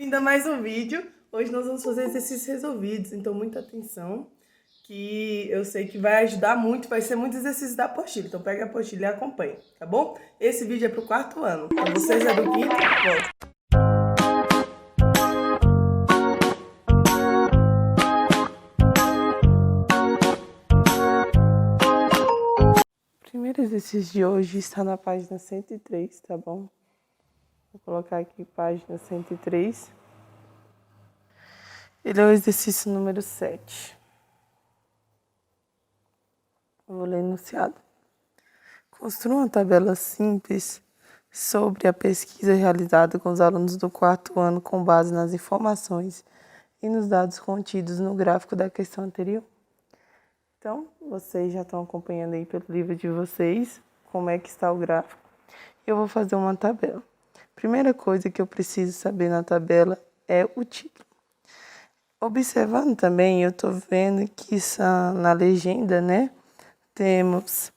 Ainda mais um vídeo. Hoje nós vamos fazer exercícios resolvidos, então muita atenção, que eu sei que vai ajudar muito, vai ser muito exercício da apostila. Então pega a apostila e acompanha, tá bom? Esse vídeo é pro quarto ano. Então vocês é do quinto, volta. O primeiro exercício de hoje está na página 103, tá bom? Vou colocar aqui página 103. Ele é o exercício número 7. Eu vou ler o enunciado. Construa uma tabela simples sobre a pesquisa realizada com os alunos do quarto ano com base nas informações e nos dados contidos no gráfico da questão anterior. Então, vocês já estão acompanhando aí pelo livro de vocês como é que está o gráfico. Eu vou fazer uma tabela. Primeira coisa que eu preciso saber na tabela é o título. Observando também, eu estou vendo que na legenda, né, temos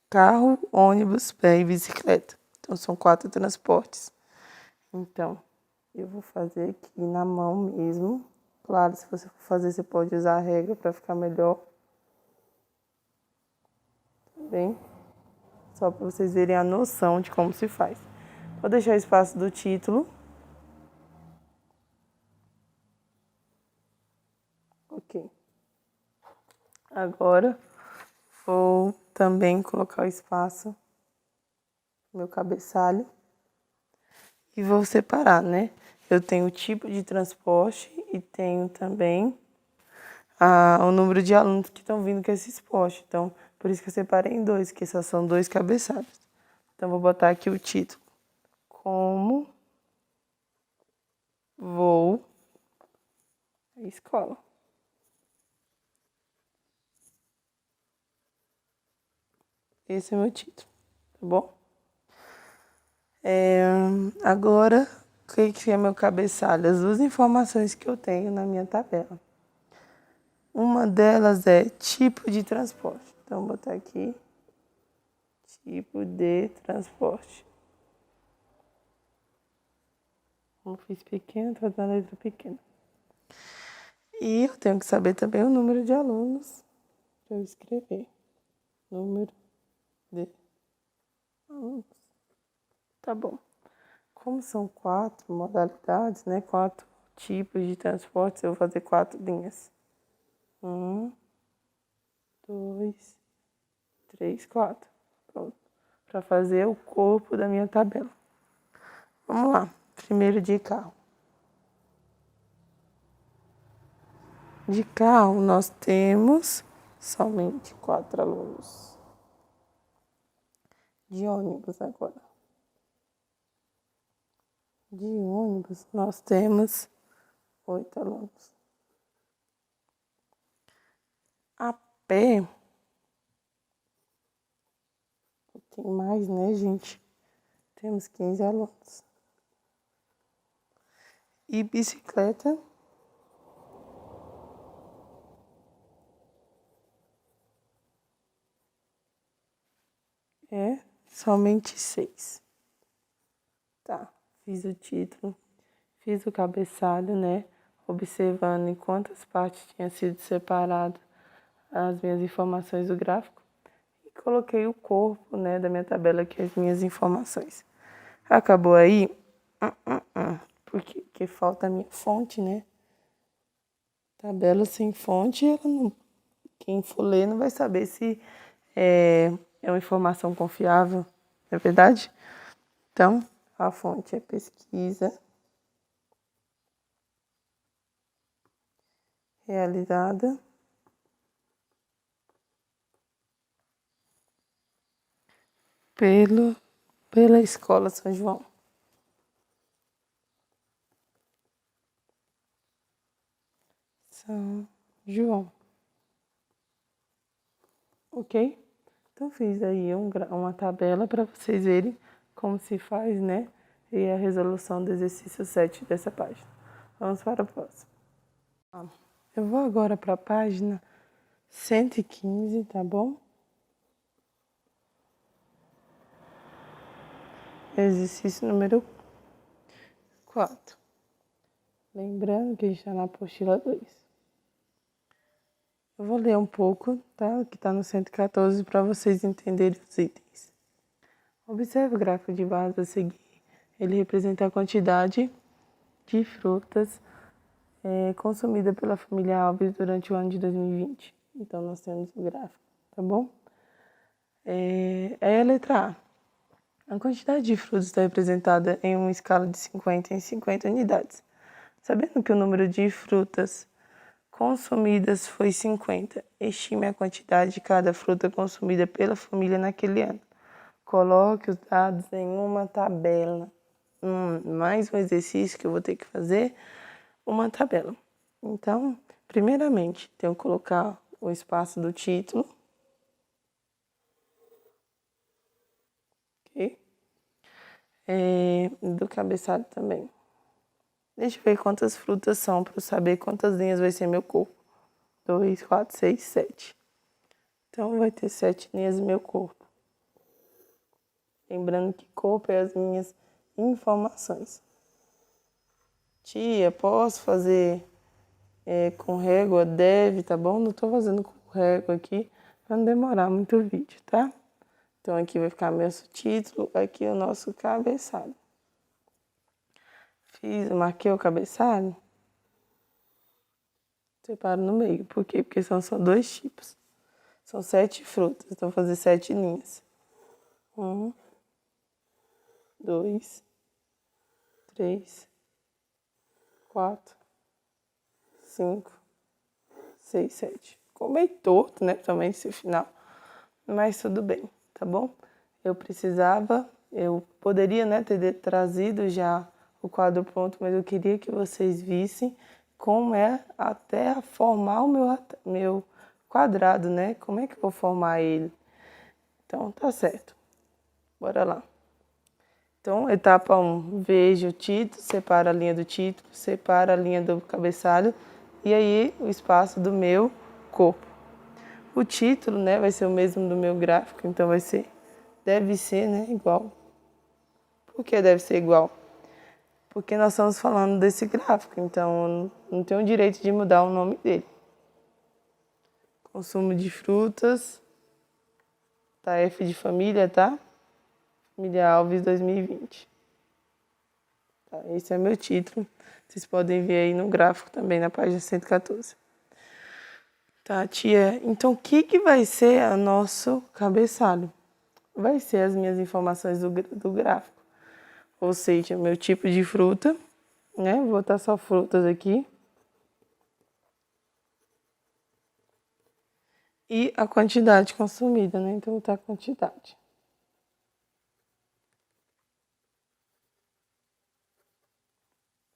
carro, ônibus, pé e bicicleta. Então, são 4 transportes. Então, eu vou fazer aqui na mão mesmo. Claro, se você for fazer, você pode usar a regra para ficar melhor. Bem, só para vocês verem a noção de como se faz. Vou deixar o espaço do título. Ok. Agora, vou também colocar o espaço no meu cabeçalho. E vou separar, né? Eu tenho o tipo de transporte e tenho também o número de alunos que estão vindo com esse esporte. Então, por isso que eu separei em 2, que só são 2 cabeçalhos. Então, vou botar aqui o título. Como vou à escola. Esse é o meu título, tá bom? Agora, o que é meu cabeçalho? As 2 informações que eu tenho na minha tabela. Uma delas é tipo de transporte. Então, vou botar aqui tipo de transporte. Como fiz pequeno, tá dando a letra pequena. E eu tenho que saber também o número de alunos para eu escrever. Número de alunos. Tá bom. Como são 4 modalidades, né? 4 tipos de transportes, eu vou fazer 4 linhas. 1, 2, 3, 4. Pronto. Para fazer o corpo da minha tabela. Vamos lá. Primeiro de carro. De carro, nós temos somente 4 alunos. De ônibus agora. De ônibus, nós temos 8 alunos. A pé, tem mais, né, gente? Temos 15 alunos. E bicicleta, é somente 6. Tá, fiz o título, fiz o cabeçalho, né? Observando em quantas partes tinha sido separado as minhas informações do gráfico. E coloquei o corpo, né, da minha tabela aqui, as minhas informações. Acabou aí? Porque falta a minha fonte, né? Tabela sem fonte, ela não, quem for ler não vai saber se é uma informação confiável, não é verdade? Então, a fonte é pesquisa realizada pela Escola São João. São João. Ok? Então, fiz aí uma tabela para vocês verem como se faz, né? E a resolução do exercício 7 dessa página. Vamos para o próximo. Eu vou agora para a página 115, tá bom? Exercício número 4. Lembrando que a gente está na apostila 2. Eu vou ler um pouco, tá? Que está no 114 para vocês entenderem os itens. Observe o gráfico de base a seguir. Ele representa a quantidade de frutas consumida pela família Alves durante o ano de 2020. Então, nós temos o gráfico, tá bom? É a letra A. A quantidade de frutas está representada em uma escala de 50 em 50 unidades. Sabendo que o número de frutas consumidas foi 50, estime a quantidade de cada fruta consumida pela família naquele ano. Coloque os dados em uma tabela. Mais um exercício que eu vou ter que fazer, uma tabela. Então, primeiramente, tenho que colocar o espaço do título. Ok? Do cabeçalho também. Deixa eu ver quantas frutas são para eu saber quantas linhas vai ser meu corpo. 2, 4, 6, 7. Então, vai ter 7 linhas no meu corpo. Lembrando que corpo é as minhas informações. Tia, posso fazer com régua? Deve, tá bom? Não tô fazendo com régua aqui para não demorar muito o vídeo, tá? Então, aqui vai ficar meu título, aqui o nosso cabeçalho. Marquei o cabeçalho. Separo no meio. Por quê? Porque são só 2 tipos. São 7 frutas, então vou fazer 7 linhas. 1, 2, 3, 4, 5, 6, 7. Ficou meio torto, né? Também esse final. Mas tudo bem, tá bom? Eu poderia, né, ter trazido já o quadro pronto, mas eu queria que vocês vissem como é até formar o meu quadrado, né? Como é que eu vou formar ele? Então, tá certo. Bora lá. Então, etapa 1, veja o título, separa a linha do título, separa a linha do cabeçalho e aí o espaço do meu corpo. O título, né, vai ser o mesmo do meu gráfico, então deve ser, né, igual. Por que deve ser igual? Porque nós estamos falando desse gráfico, então não tenho o direito de mudar o nome dele. Consumo de frutas, tá? F de família, tá? Família Alves 2020. Tá, esse é meu título. Vocês podem ver aí no gráfico também, na página 114. Tá, tia? Então, o que vai ser o nosso cabeçalho? Vai ser as minhas informações do gráfico. Ou seja, meu tipo de fruta, né? Vou botar só frutas aqui. E a quantidade consumida, né? Então, tá a quantidade.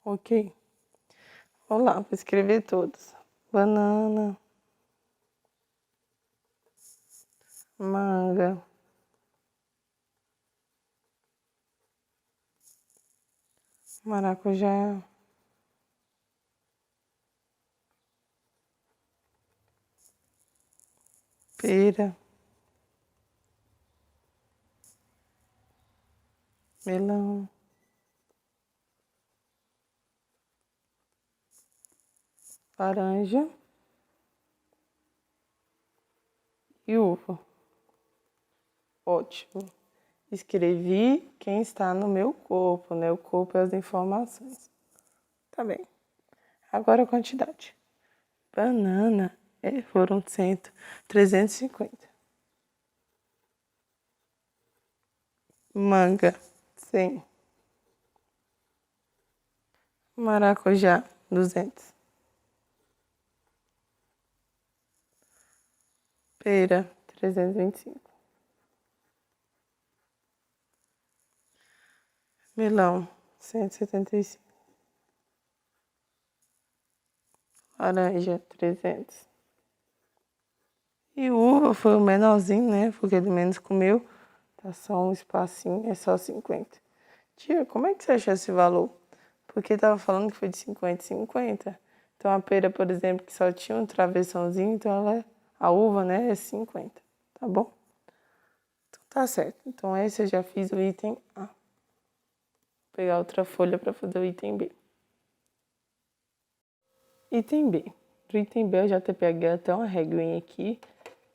Ok. Vamos lá, vou escrever todos. Banana, manga, maracujá, pera, melão, laranja e uva. Ótimo. Escrevi quem está no meu corpo, né? O corpo é as informações. Tá bem. Agora a quantidade. Banana foram 350. Manga, 100. Maracujá, 200. Pera, 325. Melão, 175. Laranja, 300. E uva foi o menorzinho, né? Porque ele menos comeu. Tá só um espacinho, é só 50. Tia, como é que você achou esse valor? Porque tava falando que foi de 50 em 50. Então a pera, por exemplo, que só tinha um travessãozinho, então a uva, né, é 50. Tá bom? Então tá certo. Então esse eu já fiz o item A. Vou pegar outra folha para fazer o item B. Item B. Pro item B eu já até peguei até uma reguinha aqui,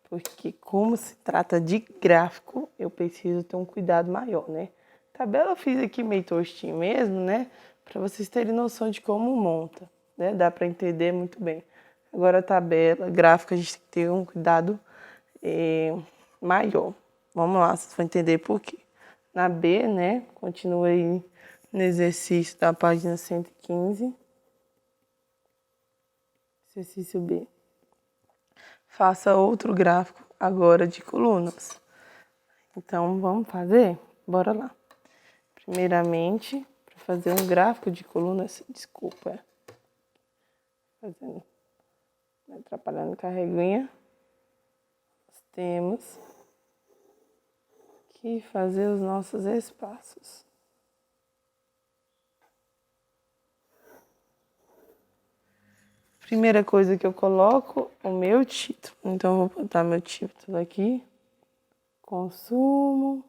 porque como se trata de gráfico, eu preciso ter um cuidado maior, né? Tabela eu fiz aqui meio tostinho mesmo, né? Para vocês terem noção de como monta, né? Dá para entender muito bem. Agora a tabela, gráfico, a gente tem que ter um cuidado maior. Vamos lá, vocês vão entender por quê. Na B, né? Continua aí no exercício da página 115. Exercício B. Faça outro gráfico agora de colunas. Então, vamos fazer? Bora lá. Primeiramente, para fazer um gráfico de colunas, desculpa, fazendo, atrapalhando com a reguinha, nós temos que fazer os nossos espaços. Primeira coisa que eu coloco, o meu título. Então, eu vou botar meu título aqui. Consumo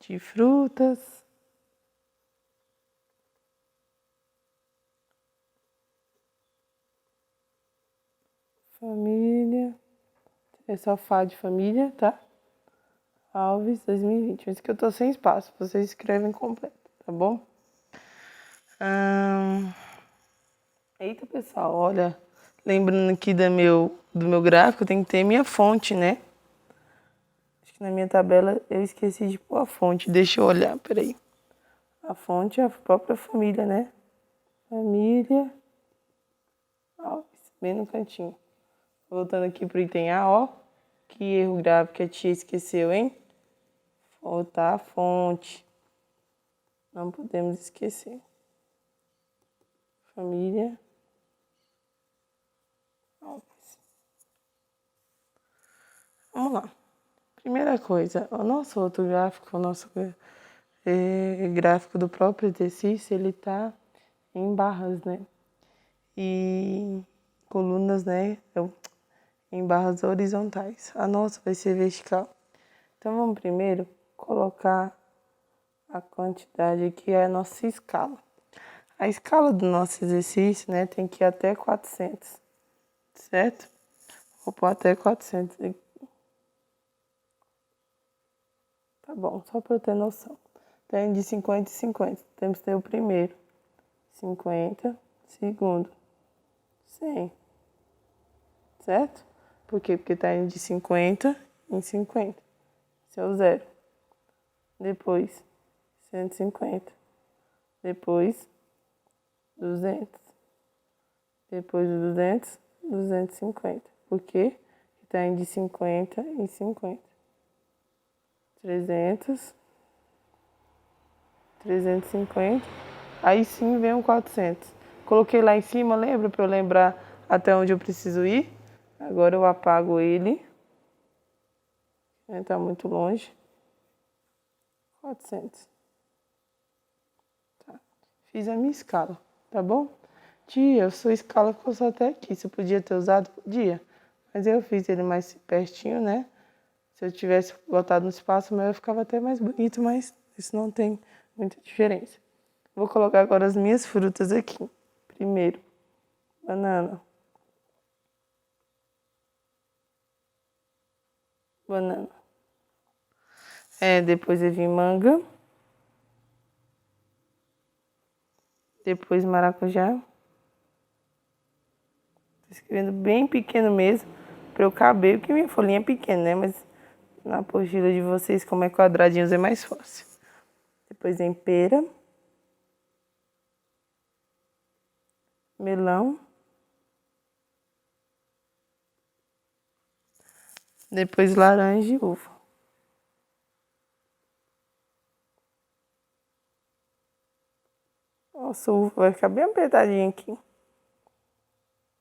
de frutas. Família. É só Fá de família, tá? Alves 2020. Mas que eu tô sem espaço. Vocês escrevem completo, tá bom? Eita, pessoal, olha. Lembrando aqui do meu gráfico, tem que ter minha fonte, né? Acho que na minha tabela eu esqueci de pôr a fonte. Deixa eu olhar, peraí. A fonte é a própria família, né? Família Alves, bem no cantinho. Voltando aqui pro item A, ó. Que erro grave que a tia esqueceu, hein? Voltar a fonte. Não podemos esquecer. Família Alves. Vamos lá. Primeira coisa, o nosso outro gráfico, o nosso gráfico do próprio exercício, ele tá em barras, né? E colunas, né? Em barras horizontais. A nossa vai ser vertical. Então, vamos primeiro colocar a quantidade que é a nossa escala. A escala do nosso exercício, né, tem que ir até 400, certo? Vou pôr até 400 aqui. Tá bom, só para eu ter noção. Tem de 50 e 50. Temos que ter o primeiro. 50, segundo, 100. Certo? Por quê? Porque tá indo de 50 em 50. Esse é o zero. Depois, 150. Depois, 200. Depois do 200, 250. Por quê? Porque tá indo de 50 em 50. 300, 350. Aí sim vem um 400. Coloquei lá em cima, lembra? Para eu lembrar até onde eu preciso ir. Agora eu apago ele. Tá muito longe. 400. Tá. Fiz a minha escala, tá bom? Tia, sua escala ficou só até aqui. Você podia ter usado? Podia. Mas eu fiz ele mais pertinho, né? Se eu tivesse botado no espaço maior, ficava até mais bonito, mas isso não tem muita diferença. Vou colocar agora as minhas frutas aqui. Primeiro, banana. Banana. Depois eu vim manga. Depois maracujá. Tô escrevendo bem pequeno mesmo, para eu caber, porque minha folhinha é pequena, né? Mas na apostila de vocês, como é quadradinhos, é mais fácil. Depois vem pera. Melão. Depois laranja e uva. Nossa, o uva vai ficar bem apertadinho aqui.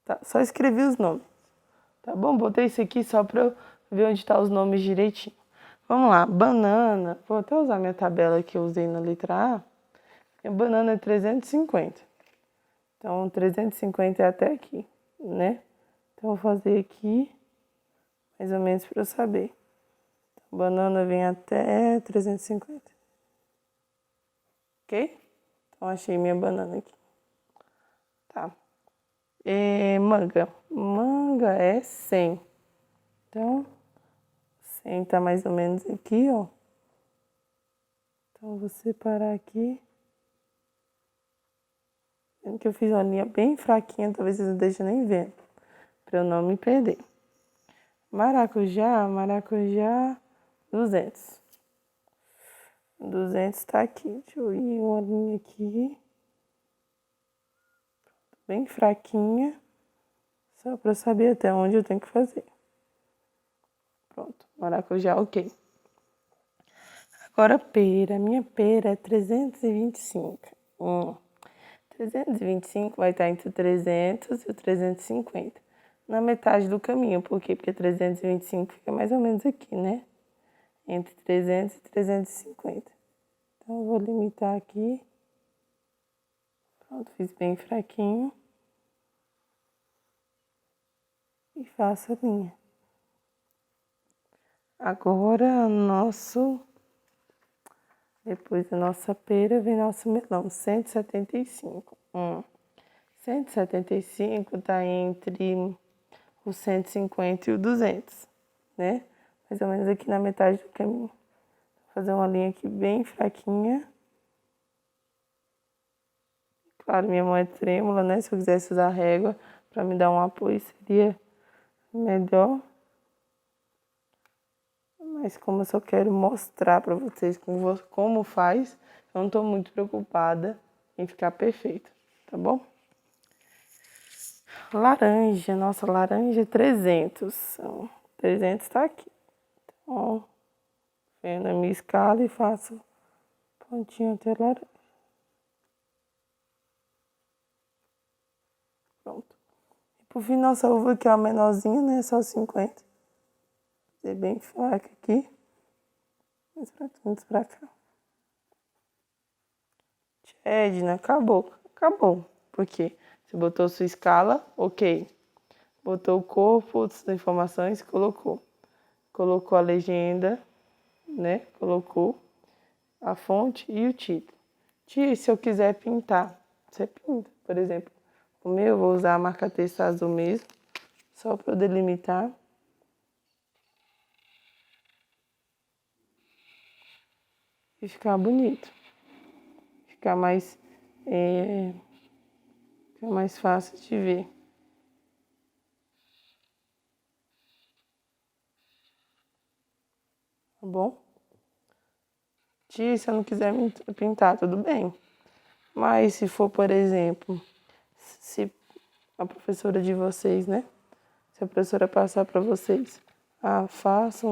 Tá, só escrevi os nomes. Tá bom? Botei isso aqui só pra eu ver onde tá os nomes direitinho. Vamos lá, banana. Vou até usar minha tabela que eu usei na letra A. A banana é 350. Então, 350 é até aqui, né? Então, vou fazer aqui, mais ou menos para eu saber. Então, banana vem até 350. Ok? Então, achei minha banana aqui. Tá. Manga. Manga é 100. Então, 100 tá mais ou menos aqui, ó. Então, vou separar aqui. Vendo que eu fiz uma linha bem fraquinha, talvez vocês não deixem nem ver, pra eu não me perder. Maracujá, 200. 200 tá aqui. Deixa eu ir uma linha aqui. Bem fraquinha. Só pra eu saber até onde eu tenho que fazer. Pronto, maracujá, ok. Agora pera. Minha pera é 325. 325 vai estar entre o 300 e o 350. Na metade do caminho. Por quê? Porque 325 fica mais ou menos aqui, né? Entre 300 e 350. Então, eu vou limitar aqui. Pronto, fiz bem fraquinho. E faço a linha. Agora, depois da nossa pera, vem nosso melão, 175. 175 tá entre o 150 e o 200, né? Mais ou menos aqui na metade do caminho. Vou fazer uma linha aqui bem fraquinha. Claro, minha mão é trêmula, né? Se eu quisesse usar régua para me dar um apoio, seria melhor. Mas como eu só quero mostrar para vocês como faz, eu não estou muito preocupada em ficar perfeito, tá bom? Laranja, nossa, laranja 300. 300 tá aqui. Então, venho na minha escala e faço pontinho até laranja. Pronto. E por fim, nossa uva que é a menorzinha, né? Só 50. Fazer bem fraca aqui. Mais pra cá. Edna, acabou. Acabou. Por quê? Você botou sua escala, ok. Botou o corpo, as informações, colocou. Colocou a legenda, né? Colocou a fonte e o título. E se eu quiser pintar, você pinta. Por exemplo, o meu eu vou usar a marca texto azul mesmo, só para eu delimitar. E ficar bonito. Ficar mais fácil de ver. Tá bom? Se eu não quiser pintar, tudo bem. Mas se for, por exemplo, se a professora de vocês, né? Se a professora passar para vocês, faça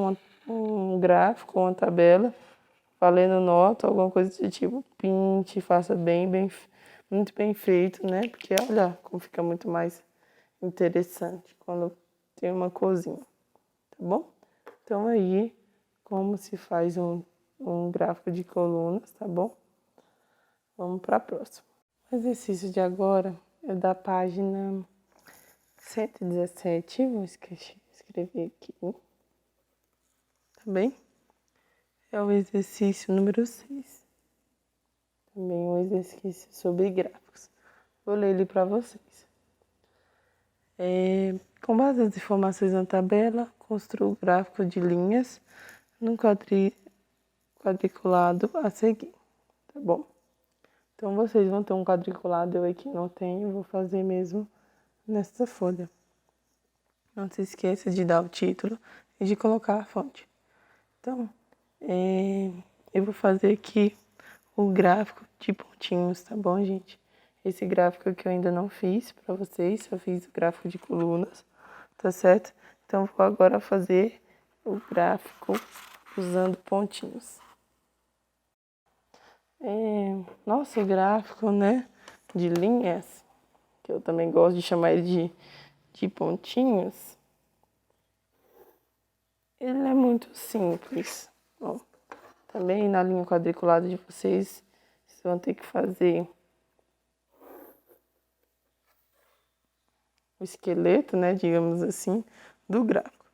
um gráfico, uma tabela, valendo nota, alguma coisa desse tipo, pinte, faça muito bem feito, né? Porque olha como fica muito mais interessante quando tem uma corzinha, tá bom? Então aí, como se faz um gráfico de colunas, tá bom? Vamos para a próxima. O exercício de agora é da página 117, vou escrever aqui, tá bem? É o exercício número 6. Também um exercício sobre gráficos. Vou ler ele para vocês. Com base nas informações na tabela, construa o gráfico de linhas num quadriculado a seguir, tá bom? Então, vocês vão ter um quadriculado, eu aqui não tenho, vou fazer mesmo nessa folha. Não se esqueça de dar o título e de colocar a fonte. Então, eu vou fazer aqui o gráfico de pontinhos, tá bom, gente? Esse gráfico que eu ainda não fiz para vocês, só fiz o gráfico de colunas, tá certo? Então, vou agora fazer o gráfico usando pontinhos. Nosso gráfico, né, de linhas, que eu também gosto de chamar ele de pontinhos, ele é muito simples. Bom, também na linha quadriculada de vocês vão ter que fazer o esqueleto, né, digamos assim, do gráfico.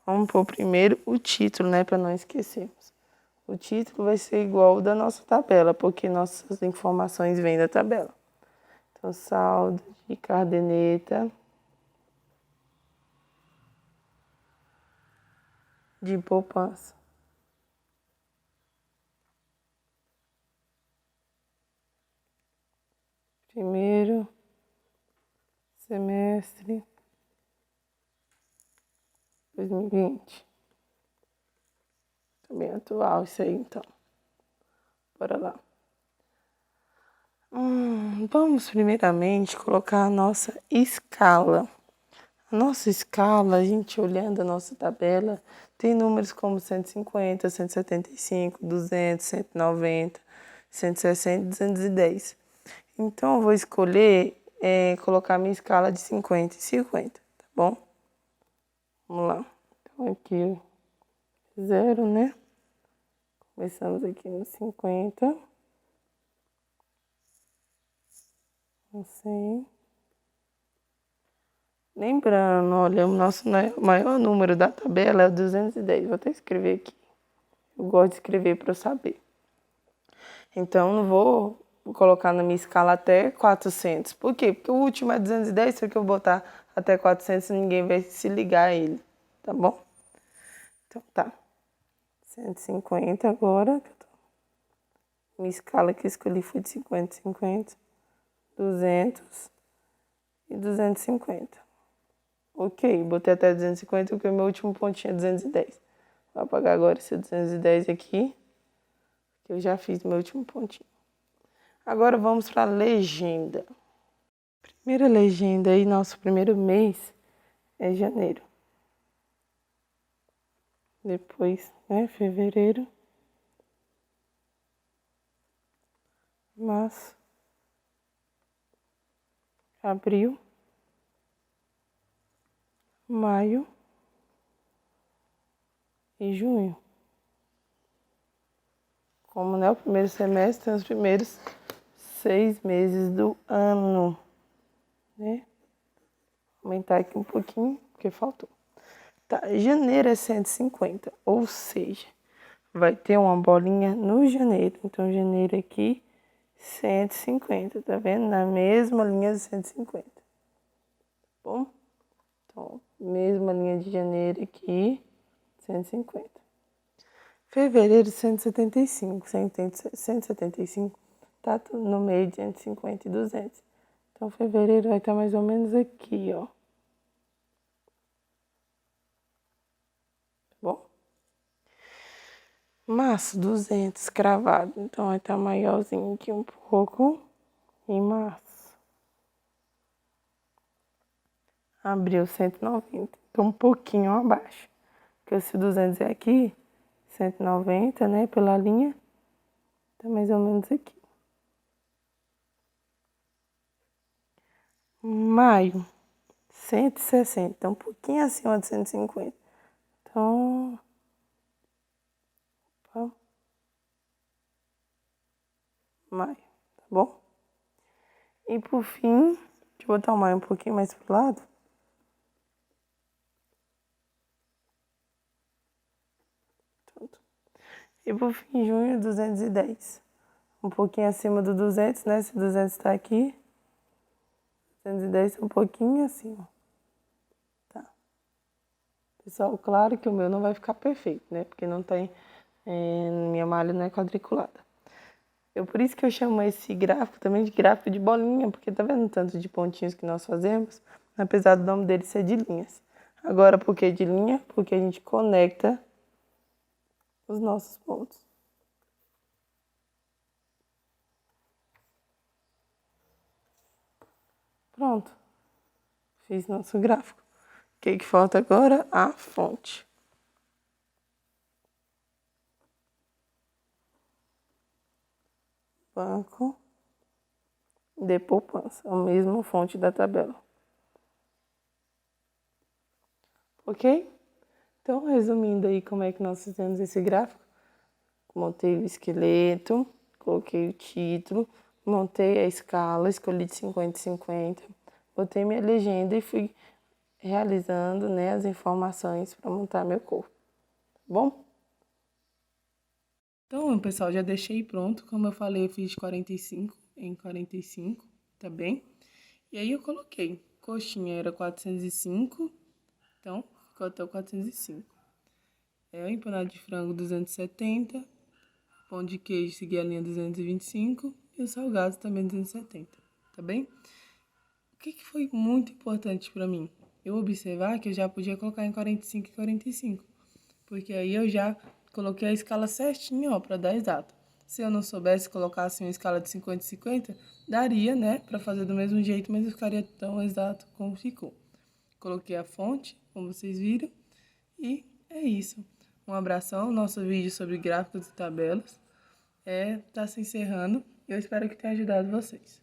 Vamos pôr primeiro o título, né, para não esquecermos. O título vai ser igual ao da nossa tabela, porque nossas informações vêm da tabela. Então, saldo de caderneta de poupança. Primeiro semestre 2020. Tá bem atual isso aí, então. Bora lá. Vamos primeiramente colocar a nossa escala. A nossa escala, a gente olhando a nossa tabela, tem números como 150, 175, 200, 190, 160 e 210. Então, eu vou escolher colocar minha escala de 50 e 50, tá bom? Vamos lá. Então, aqui, 0, né? Começamos aqui no 50. No 100. Lembrando, olha, o nosso maior número da tabela é o 210. Vou até escrever aqui. Eu gosto de escrever para eu saber. Então, não vou colocar na minha escala até 400. Por quê? Porque o último é 210, se eu botar até 400, ninguém vai se ligar a ele. Tá bom? Então, tá. 150 agora. Minha escala que eu escolhi foi de 50, 50, 200 e 250. Ok, botei até 250 porque o meu último pontinho é 210. Vou apagar agora esse 210 aqui, que eu já fiz meu último pontinho. Agora vamos para a legenda. Primeira legenda aí, nosso primeiro mês é janeiro. Depois, né, fevereiro, março, abril, maio e junho. Como né, o primeiro semestre tem os primeiros 6 meses do ano, né? Aumentar aqui um pouquinho, porque faltou. Tá, janeiro é 150, ou seja, vai ter uma bolinha no janeiro. Então, janeiro aqui, 150, tá vendo? Na mesma linha de 150. Tá bom? Então, mesma linha de janeiro aqui, 150. Fevereiro, 175. 175 tá no meio de 150 e 200. Então, fevereiro vai estar mais ou menos aqui, ó. Tá bom? Março, 200 cravado. Então, vai estar maiorzinho aqui um pouco em março. Abril, 190. Então, um pouquinho abaixo. Porque se 200 é aqui, 190, né, pela linha, tá mais ou menos aqui. Maio, 160. Então, um pouquinho acima de 150. Então, opa, maio, tá bom? E por fim, deixa eu botar o maio um pouquinho mais pro lado. Pronto. E por fim, junho, 210. Um pouquinho acima do 200, né? Se 200 tá aqui, 210 tá um pouquinho acima. Tá. Pessoal, claro que o meu não vai ficar perfeito, né? Porque não tem, minha malha não é quadriculada. Por isso que eu chamo esse gráfico também de gráfico de bolinha, porque tá vendo o tanto de pontinhos que nós fazemos? Apesar do nome dele ser de linhas. Agora, por que de linha? Porque a gente conecta os nossos pontos. Pronto. Fiz nosso gráfico. O que falta agora? A fonte. Banco de poupança, a mesma fonte da tabela. Ok? Então, resumindo aí como é que nós fizemos esse gráfico. Montei o esqueleto, coloquei o título, montei a escala, escolhi de 50 em 50, botei minha legenda e fui realizando, né, as informações para montar meu corpo. Tá bom? Então, pessoal, já deixei pronto. Como eu falei, eu fiz de 45 em 45, tá bem? E aí eu coloquei, coxinha era 405, então ficou até o 405. O empanado de frango 270, pão de queijo segui a linha 225 e o salgado também 270, tá bem? O que foi muito importante para mim? Eu observar que eu já podia colocar em 45 e 45, porque aí eu já coloquei a escala certinha, ó, para dar exato. Se eu não soubesse colocar assim uma escala de 50 e 50, daria, né, para fazer do mesmo jeito, mas não ficaria tão exato como ficou. Coloquei a fonte, como vocês viram, e é isso. Um abração, nosso vídeo sobre gráficos e tabelas tá se encerrando. Eu espero que tenha ajudado vocês.